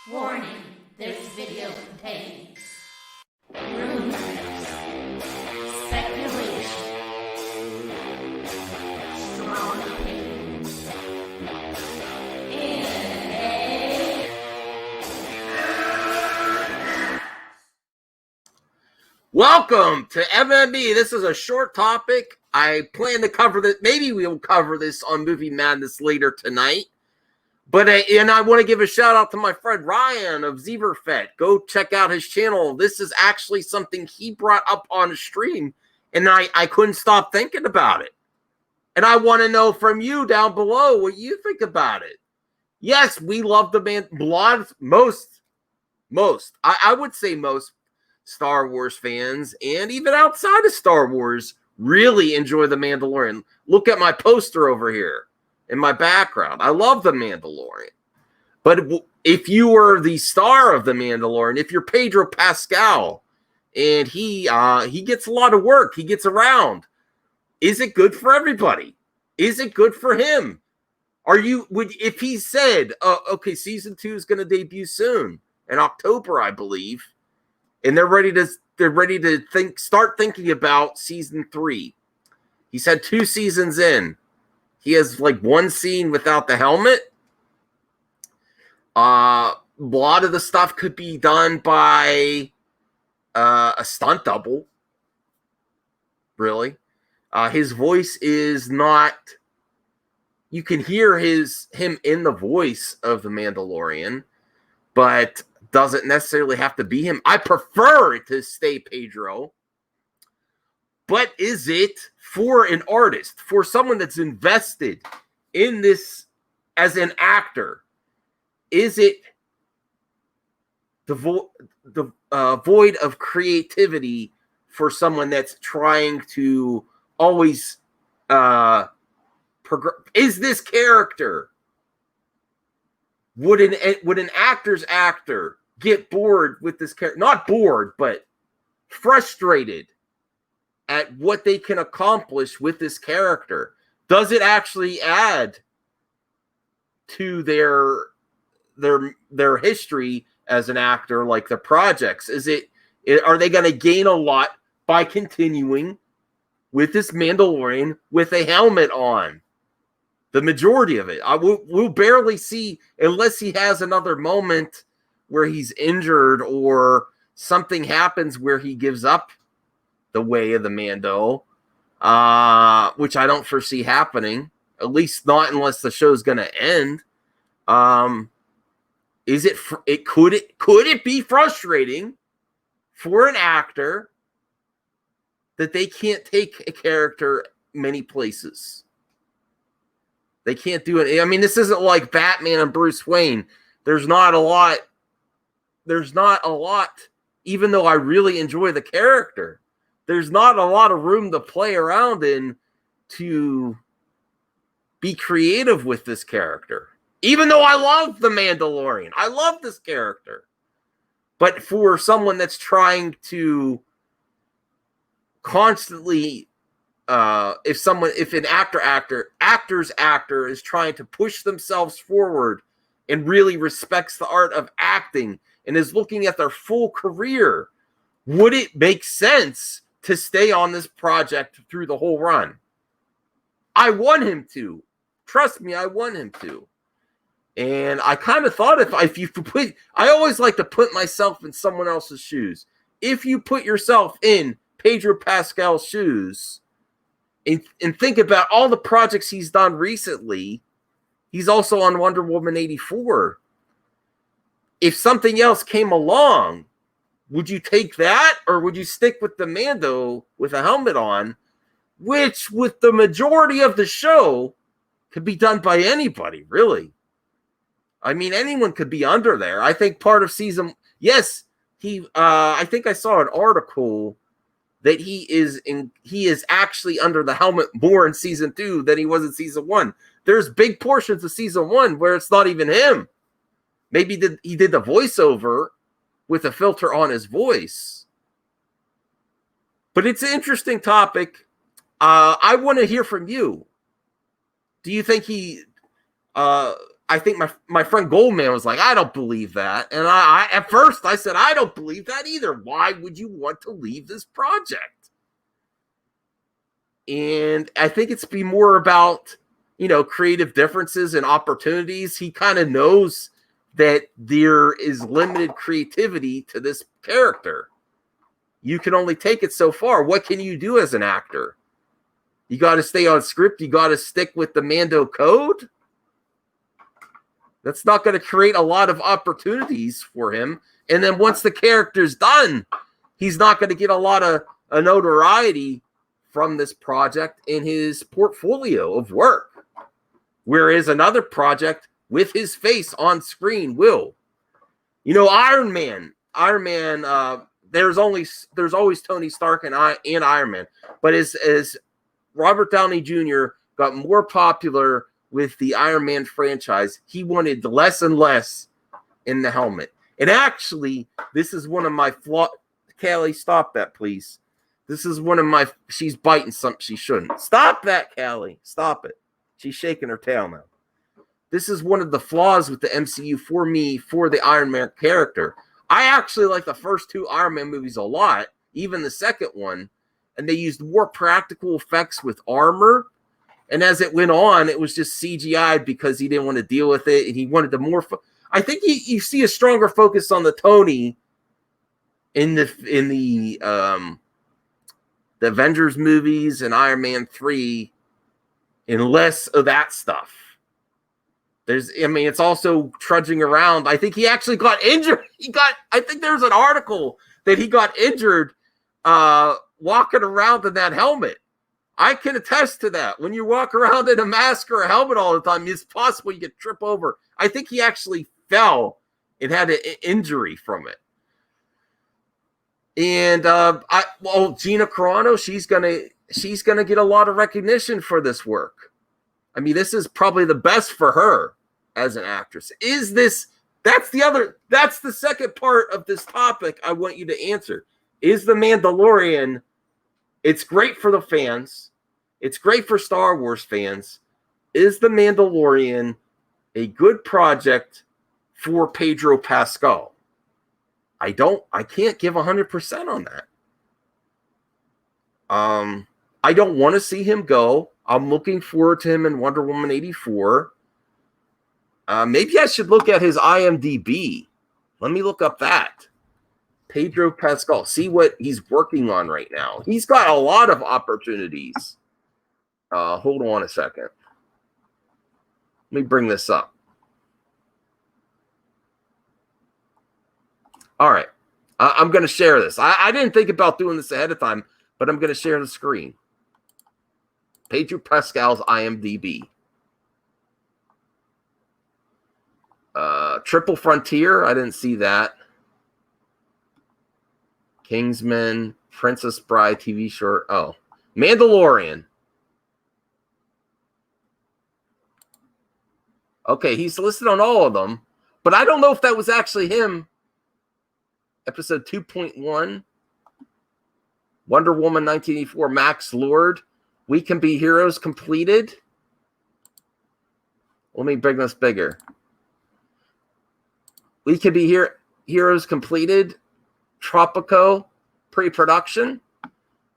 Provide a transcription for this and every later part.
Warning, this video contains rumors, speculation, strong opinions, Welcome to MMB. This is a short topic. I plan to cover this. Maybe we'll cover this on Movie Madness later tonight. But and I want to give a shout out to my friend Ryan of Zeverfet. Go check out his channel. This is actually something he brought up on a stream, and I couldn't stop thinking about it. And I want to know from you down below what you think about it. Yes, we love the most. I would say most Star Wars fans, and even outside of Star Wars, really enjoy The Mandalorian. Look at my poster over here in my background. I love The Mandalorian. But if you were the star of The Mandalorian, if you're Pedro Pascal, and he gets a lot of work, he gets around, is it good for everybody? Is it good for him? If he said, okay, season 2 is going to debut soon in October, I believe, and they're ready to start thinking about season 3. He said 2 seasons in. He has like one scene without the helmet. A lot of the stuff could be done by a stunt double. Really. His voice is not... You can hear him in the voice of the Mandalorian, but doesn't necessarily have to be him. I prefer it to stay Pedro. But is it for an artist, for someone that's invested in this as an actor, is it the void of creativity for someone that's trying to always is this character? Would an actor's actor get bored with this character? Not bored, but frustrated at what they can accomplish with this character? Does it actually add to their history as an actor, like the projects? Are they going to gain a lot by continuing with this Mandalorian with a helmet on? The majority of it. We'll barely see, unless he has another moment where he's injured or something happens where he gives up the way of the Mando, which I don't foresee happening, at least not unless the show's going to end. Could it be frustrating for an actor that they can't take a character many places? They can't do it. I mean, this isn't like Batman and Bruce Wayne. There's not a lot, even though I really enjoy the character, there's not a lot of room to play around in to be creative with this character. Even though I love the Mandalorian, I love this character. But for someone that's trying to constantly, if an actor's actor is trying to push themselves forward and really respects the art of acting and is looking at their full career, would it make sense to stay on this project through the whole run? I want him to. Trust me, I want him to. And I kind of thought I always like to put myself in someone else's shoes. If you put yourself in Pedro Pascal's shoes and think about all the projects he's done recently, he's also on Wonder Woman 84. If something else came along, would you take that, or would you stick with the Mando with a helmet on, which with the majority of the show could be done by anybody, really? I mean, anyone could be under there. I think part of season, yes, I think I saw an article that he is actually under the helmet more in season 2 than he was in season 1. There's big portions of season 1 where it's not even him. Maybe he did the voiceover with a filter on his voice. But it's an interesting topic. I want to hear from you. Do you think I think my friend Goldman was like, I don't believe that. And I at first I said, I don't believe that either. Why would you want to leave this project? And I think it's be more about, creative differences and opportunities. He kind of knows that there is limited creativity to this character. You can only take it so far. What can you do as an actor? You got to stay on script. You got to stick with the Mando code. That's not going to create a lot of opportunities for him. And then once the character's done, he's not going to get a lot of notoriety from this project in his portfolio of work. Whereas another project with his face on screen will. Iron Man, there's always Tony Stark and Iron Man. But as Robert Downey Jr. got more popular with the Iron Man franchise, he wanted less and less in the helmet. And actually, this is one of my flaws. Callie, stop that, please. This is one of my... She's biting something she shouldn't. Stop that, Callie. Stop it. She's shaking her tail now. This is one of the flaws with the MCU for me, for the Iron Man character. I actually like the first two Iron Man movies a lot, even the second one, and they used more practical effects with armor. And as it went on, it was just CGI because he didn't want to deal with it, and he wanted to more. I think you see a stronger focus on the Tony in the Avengers movies and Iron Man 3, and less of that stuff. It's also trudging around. I think he actually got injured. I think there's an article that he got injured walking around in that helmet. I can attest to that. When you walk around in a mask or a helmet all the time, it's possible you get tripped over. I think he actually fell and had an injury from it. And Gina Carano, she's gonna get a lot of recognition for this work. This is probably the best for her as an actress. That's the second part of this topic I want you to answer. Is The Mandalorian, it's great for the fans. It's great for Star Wars fans. Is The Mandalorian a good project for Pedro Pascal? I can't give 100% on that. I don't want to see him go. I'm looking forward to him in Wonder Woman 84. Maybe I should look at his IMDb. Let me look up that. Pedro Pascal. See what he's working on right now. He's got a lot of opportunities. Hold on a second. Let me bring this up. All right. I'm going to share this. I didn't think about doing this ahead of time, but I'm going to share the screen. Pedro Pascal's IMDb. Triple Frontier. I didn't see that. Kingsman. Princess Bride TV short. Oh. Mandalorian. Okay, he's listed on all of them, but I don't know if that was actually him. Episode 2.1. Wonder Woman 1984. Max Lord. We Can Be Heroes completed. Let me bring this bigger. We Can Be Heroes completed. Tropico pre-production.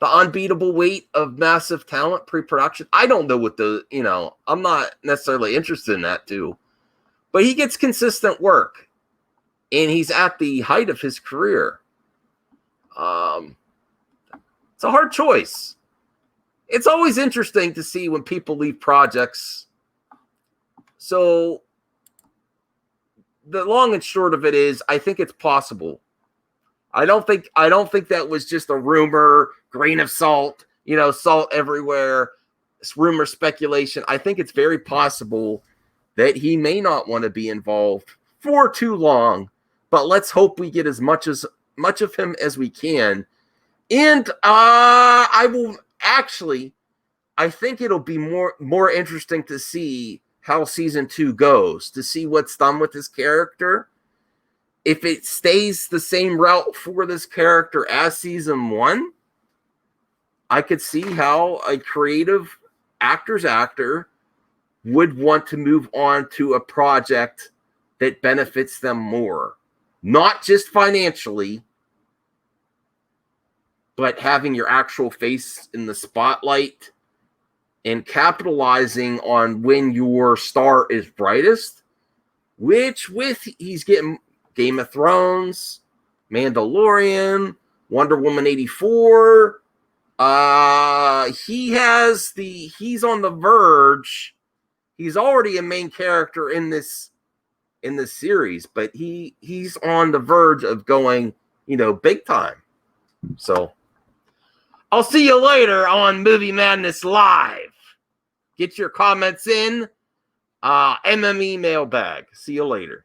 The Unbeatable Weight of Massive Talent pre-production. I don't know what I'm not necessarily interested in that too. But he gets consistent work. And he's at the height of his career. It's a hard choice. It's always interesting to see when people leave projects. So the long and short of it is, I think it's possible. I don't think that was just a rumor, grain of salt, salt everywhere. It's rumor, speculation. I think it's very possible that he may not want to be involved for too long. But let's hope we get as much of him as we can. And I think it'll be more interesting to see how season 2 goes, to see what's done with this character. If it stays the same route for this character as season 1, I could see how a creative actor would want to move on to a project that benefits them more, not just financially, but having your actual face in the spotlight and capitalizing on when your star is brightest, which with he's getting Game of Thrones, Mandalorian, Wonder Woman 84. He's on the verge. He's already a main character in this series, but he's on the verge of going, big time. So I'll see you later on Movie Madness Live. Get your comments in. MM mailbag. See you later.